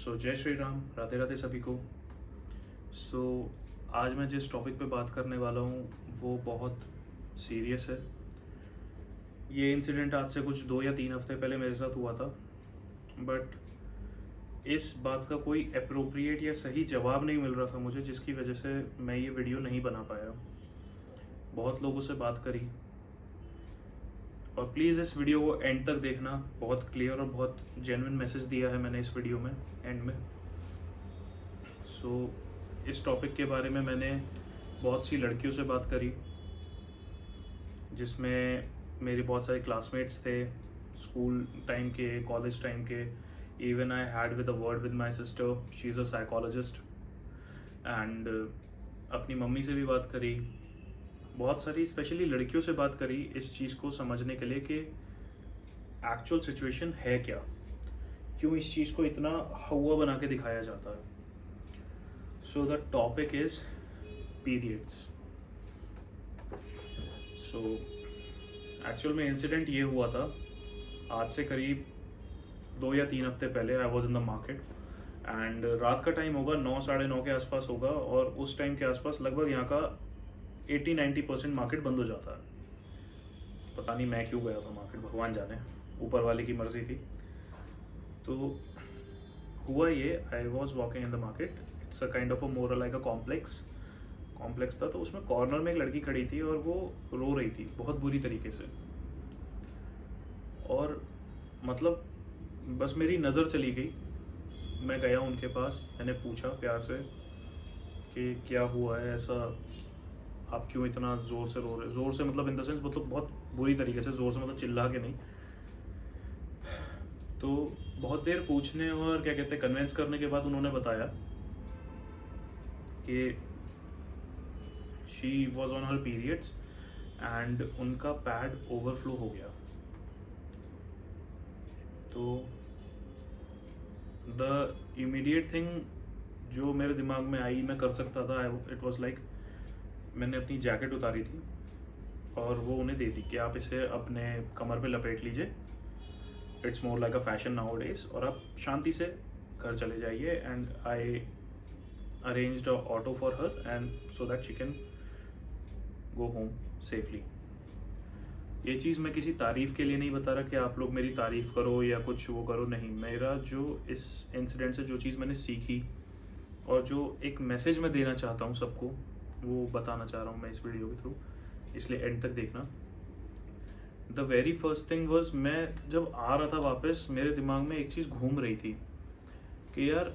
जय श्री राम, राधे राधे सभी को। सो आज मैं जिस टॉपिक पे बात करने वाला हूँ वो बहुत सीरियस है। ये इंसिडेंट आज से कुछ 2 या 3 हफ्ते पहले मेरे साथ हुआ था, बट इस बात का कोई अप्रोप्रिएट या सही जवाब नहीं मिल रहा था मुझे, जिसकी वजह से मैं ये वीडियो नहीं बना पाया। बहुत लोगों से बात करी, और प्लीज़ इस वीडियो को एंड तक देखना। बहुत क्लियर और बहुत जेन्युइन मैसेज दिया है मैंने इस वीडियो में एंड में। इस टॉपिक के बारे में मैंने बहुत सी लड़कियों से बात करी, जिसमें मेरे बहुत सारे क्लासमेट्स थे, स्कूल टाइम के, कॉलेज टाइम के। Even I had with a word with my sister, she is a psychologist. And अपनी मम्मी से भी बात करी, बहुत सारी स्पेशली लड़कियों से बात करी इस चीज़ को समझने के लिए कि एक्चुअल सिचुएशन है क्या, क्यों इस चीज़ को इतना हवा बना के दिखाया जाता है। So the topic is periods. So actual में इंसिडेंट ये हुआ था आज से करीब 2 या 3 हफ्ते पहले। I was in the market and रात का टाइम होगा, 9 साढ़े 9 के आसपास होगा, और उस टाइम के आसपास लगभग यहाँ का 80-90% मार्केट बंद हो जाता है। पता नहीं मैं क्यों गया था मार्केट, भगवान जाने, ऊपर वाले की मर्जी थी। तो हुआ ये, I was walking in the market. It's a kind of a more like a complex था। तो उसमें कॉर्नर में एक लड़की खड़ी थी और वो रो रही थी बहुत बुरी तरीके से। और मतलब बस मेरी नज़र चली गई, मैं गया उनके पास, मैंने पूछा प्यार से कि क्या हुआ है ऐसा, आप क्यों इतना ज़ोर से रो रहे। ज़ोर से मतलब इन द सेंस, मतलब बहुत बुरी तरीके से, ज़ोर से मतलब चिल्ला के नहीं। तो बहुत देर पूछने और क्या कहते हैं कन्विंस करने के बाद उन्होंने बताया कि she was on her periods and उनका पैड ओवरफ्लो हो गया। तो द इमीडिएट थिंग जो मेरे दिमाग में आई मैं कर सकता था, इट वॉज लाइक, मैंने अपनी जैकेट उतारी थी और वो उन्हें दे दी कि आप इसे अपने कमर पे लपेट लीजिए, it's more like a fashion now days, और आप शांति से घर चले जाइए। And I arranged a auto for her and so that she can go home safely. ये चीज़ मैं किसी तारीफ़ के लिए नहीं बता रहा कि आप लोग मेरी तारीफ़ करो या कुछ वो करो, नहीं। मेरा जो इस इंसिडेंट से जो चीज़ मैंने सीखी और जो एक मैसेज मैं देना चाहता हूँ सबको, वो बताना चाह रहा हूँ मैं इस वीडियो के थ्रू, इसलिए एंड तक देखना। The very first thing was, मैं जब आ रहा था वापस, मेरे दिमाग में एक चीज़ घूम रही थी कि यार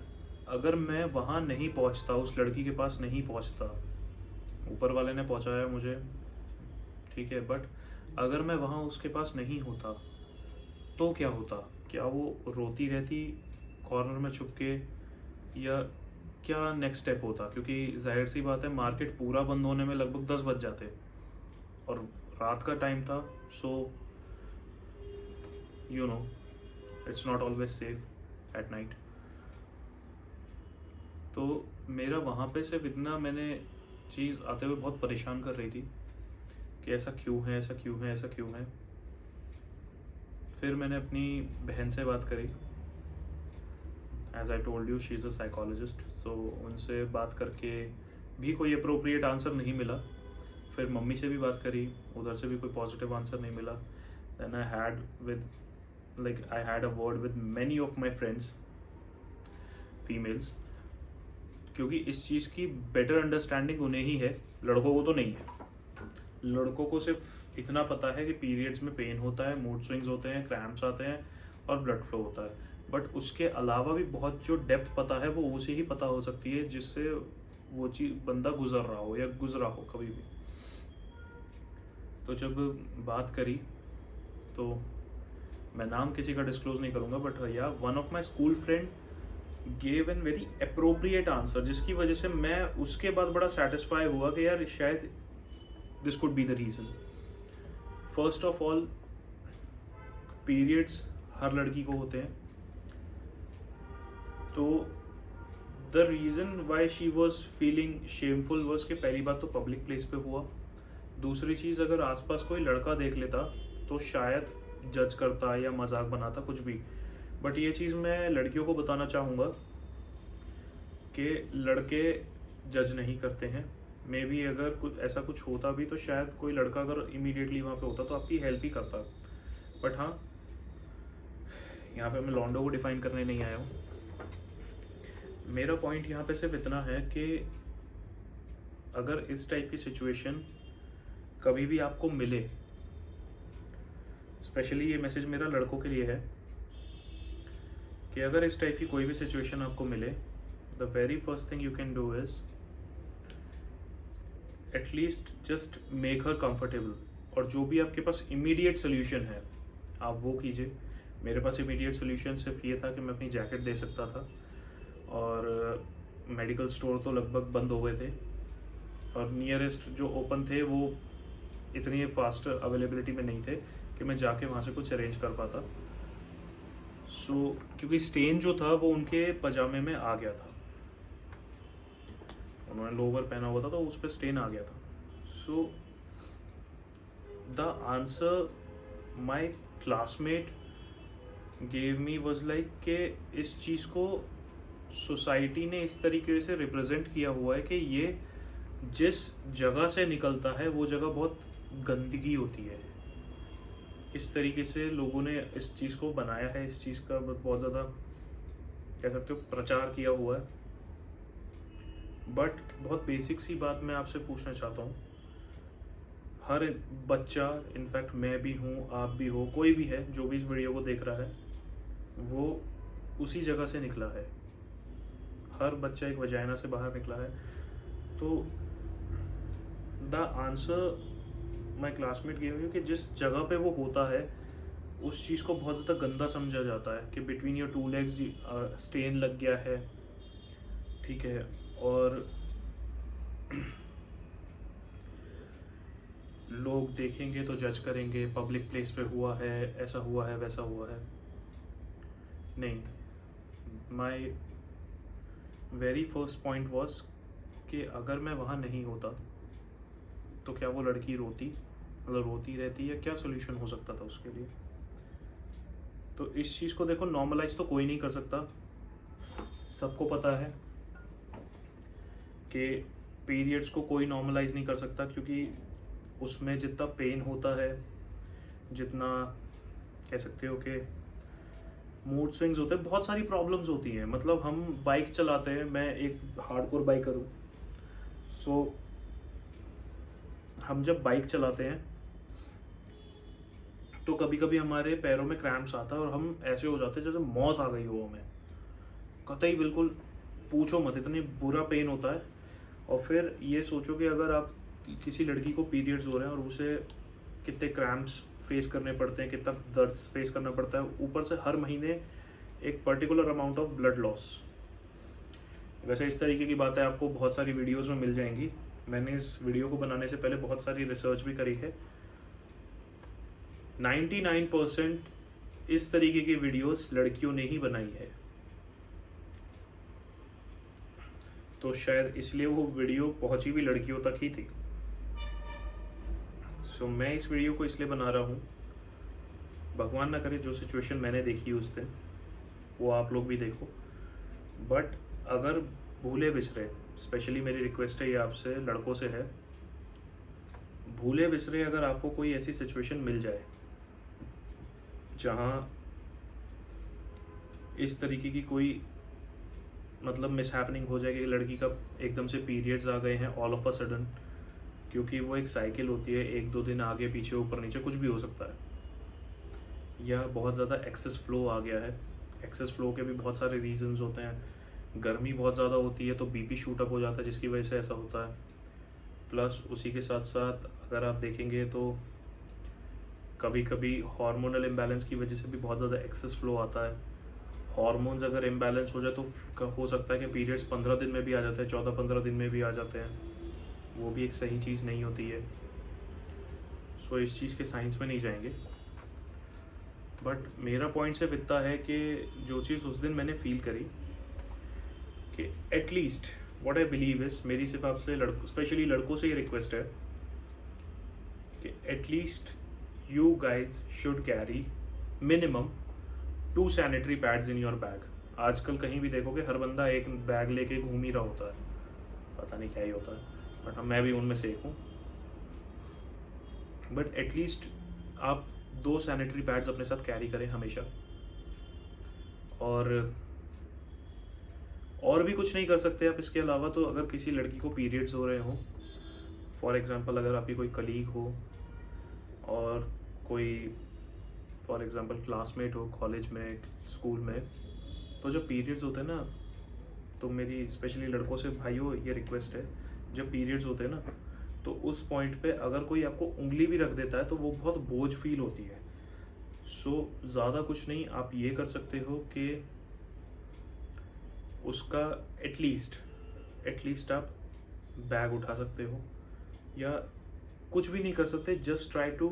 अगर मैं वहाँ नहीं पहुँचता, उस लड़की के पास नहीं पहुँचता, ऊपर वाले ने पहुँचाया मुझे, ठीक है, बट अगर मैं वहाँ उसके पास नहीं होता तो क्या होता? क्या वो रोती रहती कॉर्नर में छुप के, या क्या नेक्स्ट स्टेप होता? क्योंकि जाहिर सी बात है मार्केट पूरा बंद होने में लगभग 10 बज जाते और रात का टाइम था। So you know it's not always safe at night. तो मेरा वहाँ पे सिर्फ इतना, मैंने चीज़ आते हुए बहुत परेशान कर रही थी कि ऐसा क्यों है, ऐसा क्यों है, ऐसा क्यों है। फिर मैंने अपनी बहन से बात करी, as I told you she is a psychologist. तो उनसे बात करके भी कोई अप्रोप्रिएट आंसर नहीं मिला। फिर मम्मी से भी बात करी, उधर से भी कोई पॉजिटिव आंसर नहीं मिला। Then I had a word with many of my friends females, क्योंकि इस चीज़ की बेटर अंडरस्टैंडिंग उन्हें ही है, लड़कों को तो नहीं है। लड़कों को सिर्फ इतना पता है कि पीरियड्स में पेन होता है, मूड स्विंग्स होते हैं, क्रैम्प्स आते हैं और ब्लड फ्लो होता है, बट उसके अलावा भी बहुत जो डेप्थ पता है वो उसे ही पता हो सकती है जिससे वो चीज़ बंदा गुजर रहा हो या गुजरा हो कभी भी। तो जब बात करी, तो मैं नाम किसी का डिस्क्लोज नहीं करूँगा, बट या one of my school friend gave an very appropriate answer, जिसकी वजह से मैं उसके बाद बड़ा सेटिस्फाई हुआ कि यार शायद this could be the reason. First of all, periods हर लड़की को होते हैं। तो the reason why she was feeling shameful was कि पहली बात तो पब्लिक प्लेस पे हुआ, दूसरी चीज़ अगर आसपास कोई लड़का देख लेता तो शायद जज करता या मजाक बनाता, कुछ भी। बट ये चीज़ मैं लड़कियों को बताना चाहूँगा कि लड़के जज नहीं करते हैं। मे बी अगर कुछ ऐसा कुछ होता भी तो शायद कोई लड़का अगर इमीडिएटली वहाँ पे होता तो आपकी हेल्प ही करता। बट हाँ, यहाँ पे मैं लॉन्डो को डिफाइन करने नहीं आया हूँ। मेरा पॉइंट यहाँ पे सिर्फ इतना है कि अगर इस टाइप की सिचुएशन कभी भी आपको मिले, स्पेशली ये मैसेज मेरा लड़कों के लिए है, कि अगर इस टाइप की कोई भी सिचुएशन आपको मिले, the very first thing you can do is at least just make her comfortable. और जो भी आपके पास इमीडिएट सोल्यूशन है आप वो कीजिए। मेरे पास इमीडिएट सोल्यूशन सिर्फ ये था कि मैं अपनी जैकेट दे सकता था, और मेडिकल स्टोर तो लगभग बंद हो गए थे, और नियरेस्ट जो ओपन थे वो इतनी फास्ट अवेलेबिलिटी में नहीं थे कि मैं जाके वहाँ से कुछ अरेंज कर पाता। क्योंकि स्टेन जो था वो उनके पजामे में आ गया था, उन्होंने लोवर पहना हुआ था तो उस पर स्टेन आ गया था। So the answer my classmate gave me was like कि इस चीज़ को सोसाइटी ने इस तरीके से रिप्रेजेंट किया हुआ है कि ये जिस जगह से निकलता है वो जगह बहुत गंदगी होती है। इस तरीके से लोगों ने इस चीज़ को बनाया है, इस चीज़ का बहुत ज़्यादा कह सकते हो प्रचार किया हुआ है। बट बहुत बेसिक सी बात मैं आपसे पूछना चाहता हूँ, हर बच्चा, इनफैक्ट मैं भी हूँ, आप भी हो, कोई भी है जो भी इस वीडियो को देख रहा है, वो उसी जगह से निकला है। हर बच्चा एक वजाइना से बाहर निकला है। तो the answer my classmate gave you कि जिस जगह पे वो होता है उस चीज़ को बहुत ज़्यादा गंदा समझा जाता है कि बिटवीन योर 2 legs स्टेन लग गया है, ठीक है, और लोग देखेंगे तो जज करेंगे, पब्लिक प्लेस पे हुआ है, ऐसा हुआ है, वैसा हुआ है। नहीं, my very first point was कि अगर मैं वहाँ नहीं होता तो क्या वो लड़की रोती रहती, या क्या सोल्यूशन हो सकता था उसके लिए। तो इस चीज़ को देखो, नॉर्मलाइज तो कोई नहीं कर सकता। सबको पता है कि पीरियड्स को कोई नॉर्मलाइज नहीं कर सकता, क्योंकि उसमें जितना पेन होता है, जितना कह सकते हो कि मूड स्विंग्स होते हैं, बहुत सारी प्रॉब्लम्स होती हैं। मतलब हम बाइक चलाते हैं, मैं एक हार्डकोर बाइकर हूँ, सो हम जब बाइक चलाते हैं तो कभी कभी हमारे पैरों में क्रैम्प्स आता है और हम ऐसे हो जाते हैं जैसे मौत आ गई हो हमें, कतई बिल्कुल पूछो मत, इतनी बुरा पेन होता है। और फिर ये सोचो कि अगर आप किसी लड़की को पीरियड्स हो रहे हैं और उसे कितने क्रैम्प्स फेस करने पड़ते हैं, कितना दर्द फेस करना पड़ता है, ऊपर से हर महीने एक particular amount of blood loss. वैसे इस तरीके की बातें आपको बहुत सारी वीडियोस में मिल जाएंगी। मैंने इस वीडियो को बनाने से पहले बहुत सारी रिसर्च भी करी है। 99% इस तरीके की वीडियोस लड़कियों ने ही बनाई है, तो शायद इसलिए वो वीडियो पहुंची भी लड़कियों तक ही थी। सो मैं इस वीडियो को इसलिए बना रहा हूँ, भगवान ना करे जो सिचुएशन मैंने देखी उस दिन वो आप लोग भी देखो। बट अगर भूले बिसरे, स्पेशली मेरी रिक्वेस्ट है ये आपसे, लड़कों से है, भूले बिसरे अगर आपको कोई ऐसी सिचुएशन मिल जाए जहाँ इस तरीके की कोई मतलब मिसहैपनिंग हो जाए कि लड़की का एकदम से पीरियड्स आ गए हैं ऑल ऑफ अ सडन, क्योंकि वो एक साइकिल होती है, 1-2 दिन आगे पीछे ऊपर नीचे कुछ भी हो सकता है, या बहुत ज़्यादा एक्सेस फ्लो आ गया है। एक्सेस फ्लो के भी बहुत सारे रीजंस होते हैं। गर्मी बहुत ज़्यादा होती है तो बीपी शूट अप हो जाता है जिसकी वजह से ऐसा होता है। प्लस उसी के साथ साथ अगर आप देखेंगे तो कभी कभी हार्मोनल इम्बैलेंस की वजह से भी बहुत ज़्यादा एक्सेस फ्लो आता है। हार्मोन्स अगर इम्बैलेंस हो जाए तो हो सकता है कि पीरियड्स 15 दिन में भी आ जाते हैं, 14-15 दिन में भी आ जाते हैं, वो भी एक सही चीज़ नहीं होती है। सो इस चीज़ के साइंस में नहीं जाएंगे, बट मेरा पॉइंट सिर्फ इतना है कि जो चीज़ उस दिन मैंने फील करी कि at least what I believe is, मेरी सिर्फ आपसे स्पेशली लड़कों से ये रिक्वेस्ट है कि at least you guys should carry minimum 2 sanitary pads in your bag. आजकल कहीं भी देखोगे हर बंदा एक बैग लेके घूम ही रहा होता है, पता नहीं क्या ही होता है, बट मैं भी उनमें से एक हूँ। बट एटलीस्ट आप 2 सैनिटरी पैड्स अपने साथ कैरी करें हमेशा। और भी कुछ नहीं कर सकते आप इसके अलावा। तो अगर किसी लड़की को पीरियड्स हो रहे हों, फॉर एग्ज़ाम्पल अगर आपकी कोई कलीग हो और कोई फॉर एग्ज़ाम्पल क्लासमेट हो कॉलेज में, स्कूल में, तो जब पीरियड्स होते हैं ना, तो मेरी स्पेशली लड़कों से भाइयों ये रिक्वेस्ट है, जब पीरियड्स होते हैं ना, तो उस पॉइंट पे अगर कोई आपको उंगली भी रख देता है तो वो बहुत बोझ फील होती है। सो ज़्यादा कुछ नहीं, आप ये कर सकते हो कि उसका एटलीस्ट आप बैग उठा सकते हो, या कुछ भी नहीं कर सकते, just try to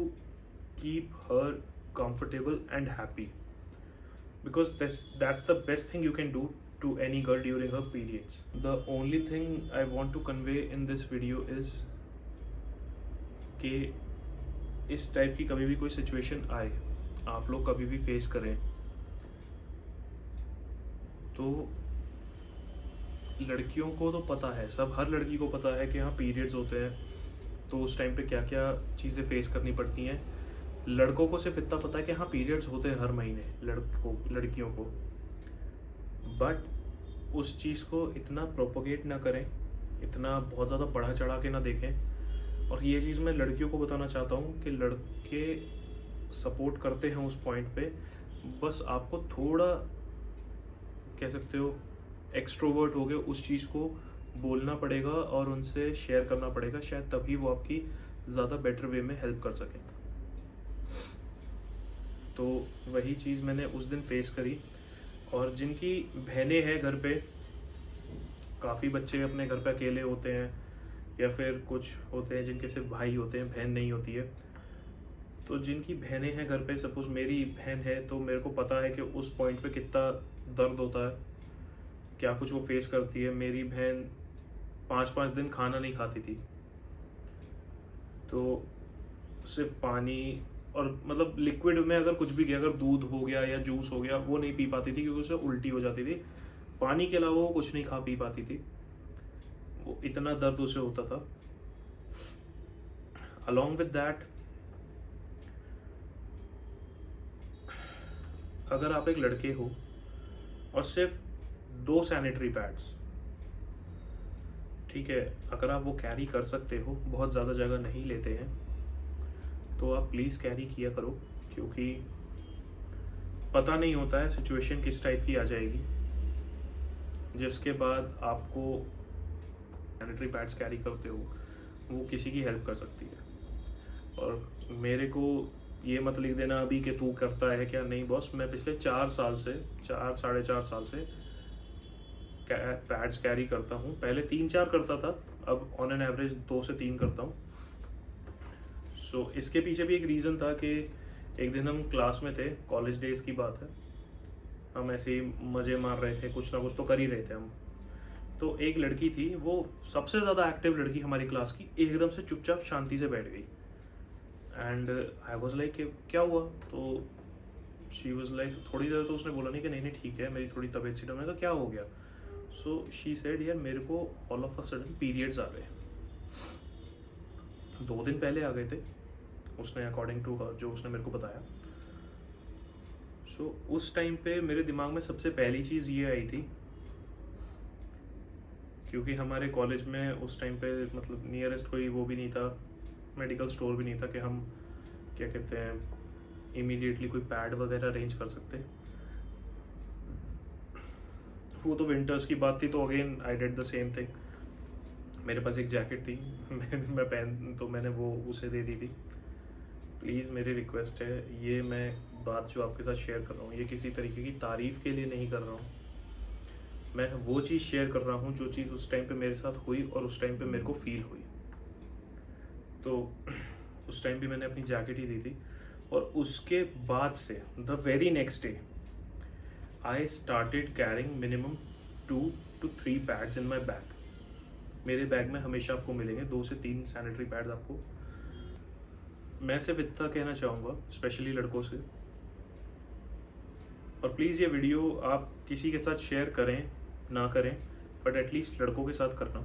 keep her comfortable and happy, because that's the best thing you can do to any girl during her periods. The only thing I want to convey in this video is कि इस type की कभी भी कोई situation आए, आप लोग कभी भी फेस करें, तो लड़कियों को तो पता है, सब हर लड़की को पता है कि हाँ पीरियड्स होते हैं, तो उस टाइम पे क्या क्या चीज़ें फेस करनी पड़ती हैं। लड़कों को सिर्फ इतना पता है कि हाँ पीरियड्स होते हैं हर महीने लड़कियों को, बट उस चीज़ को इतना प्रोपोगेट ना करें, इतना बहुत ज़्यादा बढ़ा चढ़ा के ना देखें। और ये चीज़ मैं लड़कियों को बताना चाहता हूँ कि लड़के सपोर्ट करते हैं उस पॉइंट पे, बस आपको थोड़ा कह सकते हो एक्सट्रोवर्ट हो गए उस चीज़ को बोलना पड़ेगा और उनसे शेयर करना पड़ेगा, शायद तभी वो आपकी ज़्यादा बेटर वे में हेल्प कर सकें। तो वही चीज़ मैंने उस दिन फेस करी। और जिनकी बहनें हैं घर पे, काफ़ी बच्चे अपने घर पे अकेले होते हैं, या फिर कुछ होते हैं जिनके सिर्फ भाई होते हैं, बहन नहीं होती है, तो जिनकी बहनें हैं घर पे, सपोज मेरी बहन है, तो मेरे को पता है कि उस पॉइंट पे कितना दर्द होता है, क्या कुछ वो फेस करती है। मेरी बहन 5-5 दिन खाना नहीं खाती थी, तो सिर्फ पानी और मतलब लिक्विड में अगर कुछ भी गया, अगर दूध हो गया या जूस हो गया, वो नहीं पी पाती थी क्योंकि उसे उल्टी हो जाती थी। पानी के अलावा वो कुछ नहीं खा पी पाती थी, वो इतना दर्द उसे होता था। अलॉन्ग विद दैट, अगर आप एक लड़के हो और सिर्फ 2 सैनिटरी पैड्स, ठीक है, अगर आप वो कैरी कर सकते हो, बहुत ज़्यादा जगह नहीं लेते हैं, तो आप प्लीज़ कैरी किया करो, क्योंकि पता नहीं होता है सिचुएशन किस टाइप की आ जाएगी, जिसके बाद आपको सैनिटरी पैड्स कैरी करते हो वो किसी की हेल्प कर सकती है। और मेरे को ये मत लिख देना अभी कि तू करता है क्या, नहीं बॉस, मैं पिछले 4 साल से 4-4.5 साल से पैड्स कैरी करता हूँ। पहले 3-4 करता था, अब ऑन एन एवरेज 2 से 3 करता हूँ। सो इसके पीछे भी एक रीज़न था कि एक दिन हम क्लास में थे, कॉलेज डेज की बात है, हम ऐसे ही मज़े मार रहे थे, कुछ ना कुछ तो कर ही रहे थे हम। तो एक लड़की थी, वो सबसे ज़्यादा एक्टिव लड़की हमारी क्लास की, एकदम से चुपचाप शांति से बैठ गई। एंड आई वॉज लाइक क्या हुआ, तो शी वॉज लाइक, थोड़ी देर तो उसने बोला नहीं कि नहीं नहीं ठीक है, मेरी थोड़ी तबीयत सी, मैंने कहा क्या हो गया। सो शी सेड यार मेरे को all of a sudden periods आ गए। 2 दिन पहले आ गए थे उसने, अकॉर्डिंग टू हर, जो उसने मेरे को बताया। सो उस टाइम पे मेरे दिमाग में सबसे पहली चीज़ ये आई थी, क्योंकि हमारे कॉलेज में उस टाइम पे मतलब नियरेस्ट कोई वो भी नहीं था, मेडिकल स्टोर भी नहीं था कि हम क्या कहते हैं इमीडिएटली कोई पैड वगैरह अरेंज कर सकते। वो तो विंटर्स की बात थी, तो again I did the same thing. मेरे पास एक जैकेट थी मैं पहन, तो मैंने वो उसे दे दी थी। प्लीज़ मेरी रिक्वेस्ट है, ये मैं बात जो आपके साथ शेयर कर रहा हूँ, ये किसी तरीके की तारीफ़ के लिए नहीं कर रहा हूँ, मैं वो चीज़ शेयर कर रहा हूँ जो चीज़ उस टाइम पे मेरे साथ हुई और उस टाइम पे मेरे को फील हुई। तो उस टाइम भी मैंने अपनी जैकेट ही दी थी, और उसके बाद से the very next day I started carrying minimum 2 to 3 pads in my bag. मेरे बैग में हमेशा आपको मिलेंगे 2 से 3 सैनिटरी पैड्स आपको। मैं सिर्फ इतना कहना चाहूँगा स्पेशली लड़कों से और प्लीज़ ये वीडियो आप किसी के साथ शेयर करें ना करें, बट एटलीस्ट लड़कों के साथ करना,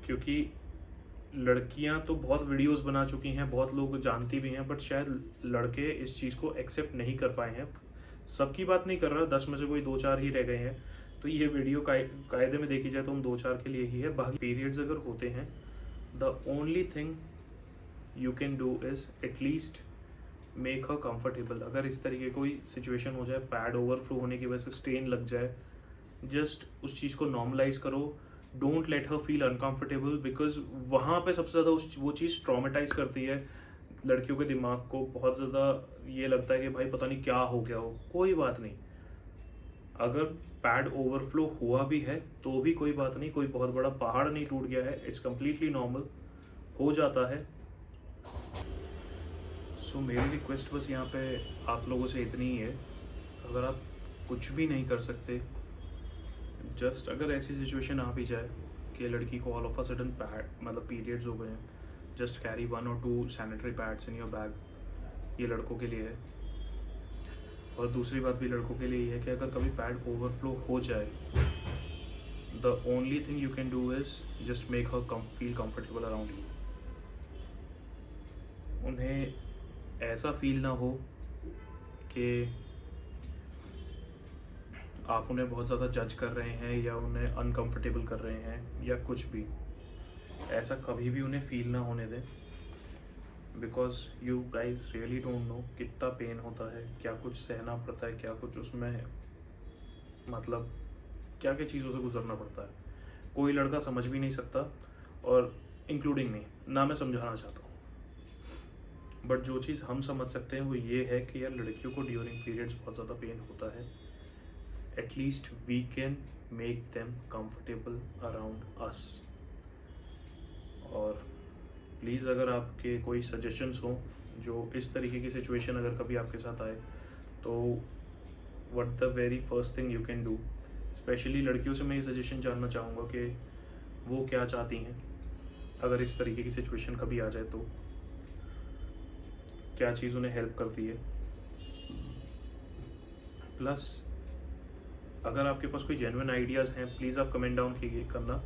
क्योंकि लड़कियां तो बहुत वीडियोस बना चुकी हैं, बहुत लोग जानती भी हैं, बट शायद लड़के इस चीज़ को एक्सेप्ट नहीं कर पाए हैं। सबकी बात नहीं कर रहा, 10 में से कोई 2-4 ही रह गए हैं। तो ये वीडियो कायदे में देखी जाए तो उन 2-4 के लिए ही है। बाकी पीरियड्स अगर होते हैं, the only thing you can do is at least make her comfortable. अगर इस तरीके कोई सिचुएशन हो जाए, पैड ओवरफ्लो होने की वजह से स्टेन लग जाए, जस्ट उस चीज़ को नॉर्मलाइज करो। Don't let her feel uncomfortable, because वहाँ पे सबसे ज़्यादा वो चीज़ ट्रॉमेटाइज करती है लड़कियों के दिमाग को। बहुत ज़्यादा ये लगता है कि भाई पता नहीं क्या हो गया हो। कोई बात नहीं, अगर पैड ओवरफ्लो हुआ भी है तो भी कोई बात नहीं, कोई बहुत बड़ा पहाड़ नहीं टूट गया है। इट्स कम्प्लीटली नॉर्मल, हो जाता है। सो मेरी रिक्वेस्ट बस यहाँ पे आप लोगों से इतनी ही है, अगर आप कुछ भी नहीं कर सकते, जस्ट अगर ऐसी सिचुएशन आ भी जाए कि लड़की को all of a sudden pad मतलब पीरियड्स हो गए हैं, just carry 1 or 2 sanitary pads in your bag. ये लड़कों के लिए है। और दूसरी बात भी लड़कों के लिए ही है कि अगर कभी पैड ओवरफ्लो हो जाए, the only thing you can do is just make her feel comfortable around you. उन्हें ऐसा फील ना हो कि आप उन्हें बहुत ज़्यादा जज कर रहे हैं या उन्हें अनकंफर्टेबल कर रहे हैं या कुछ भी। ऐसा कभी भी उन्हें फील ना होने दें, because you guys really don't know कितना पेन होता है, क्या कुछ सहना पड़ता है, क्या कुछ उसमें मतलब क्या क्या चीज़ों से गुजरना पड़ता है। कोई लड़का समझ भी नहीं सकता, और इंक्लूडिंग मी, ना मैं समझाना चाहता हूँ। बट जो चीज़ हम समझ सकते हैं वो ये है कि यार लड़कियों को ड्यूरिंग पीरियड्स बहुत ज़्यादा पेन होता है। At least we can make them comfortable around us. और प्लीज़ अगर आपके कोई सजेशंस हों जो इस तरीके की सिचुएशन अगर कभी आपके साथ आए, तो what the very first thing you can do. Specially लड़कियों से मैं ये सजेशन जानना चाहूँगा कि वो क्या चाहती हैं अगर इस तरीके की सिचुएशन कभी आ जाए, तो क्या चीज़ उन्हें हेल्प करती है। प्लस अगर आपके पास कोई जेन्युइन आइडियाज़ हैं, प्लीज़ आप कमेंट डाउन करना।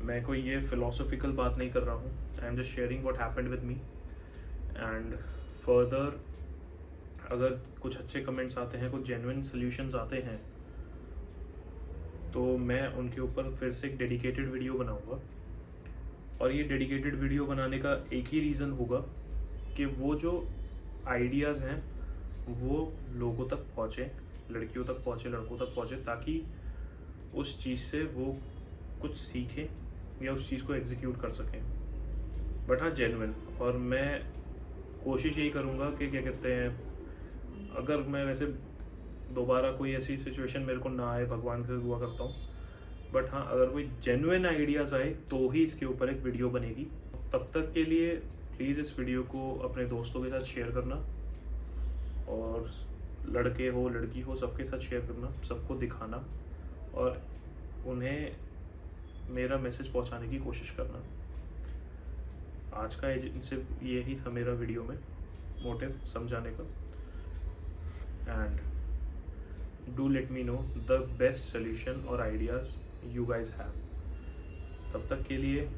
मैं कोई ये फिलोसॉफिकल बात नहीं कर रहा हूँ, I am just sharing what happened with me. And further अगर कुछ अच्छे कमेंट्स आते हैं, कुछ जेन्युइन सॉल्यूशंस आते हैं, तो मैं उनके ऊपर फिर से एक डेडिकेटेड वीडियो बनाऊँगा। और ये डेडिकेटेड वीडियो बनाने का एक ही रीज़न होगा कि वो जो आइडियाज़ हैं वो लोगों तक पहुँचे, लड़कियों तक पहुँचे, लड़कों तक पहुँचे, ताकि उस चीज़ से वो कुछ सीखें या उस चीज़ को एग्जीक्यूट कर सकें। बट हाँ, जेन्युइन। और मैं कोशिश यही करूँगा कि क्या कहते हैं, अगर मैं वैसे दोबारा कोई ऐसी सिचुएशन मेरे को ना आए, भगवान से दुआ करता हूँ, बट हाँ अगर कोई जेन्युइन आइडियाज़ आए तो ही इसके ऊपर एक वीडियो बनेगी। तब तक के लिए प्लीज़ इस वीडियो को अपने दोस्तों के साथ शेयर करना, और लड़के हो लड़की हो सबके साथ शेयर करना, सबको दिखाना और उन्हें मेरा मैसेज पहुंचाने की कोशिश करना। आज का सिर्फ यही था मेरा वीडियो में मोटिव समझाने का। And do let me know the best solution और आइडियाज़ यू गाइज हैव। तब तक के लिए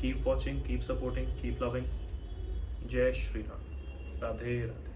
keep watching, keep supporting, keep loving. जय श्री राम, राधे राधे।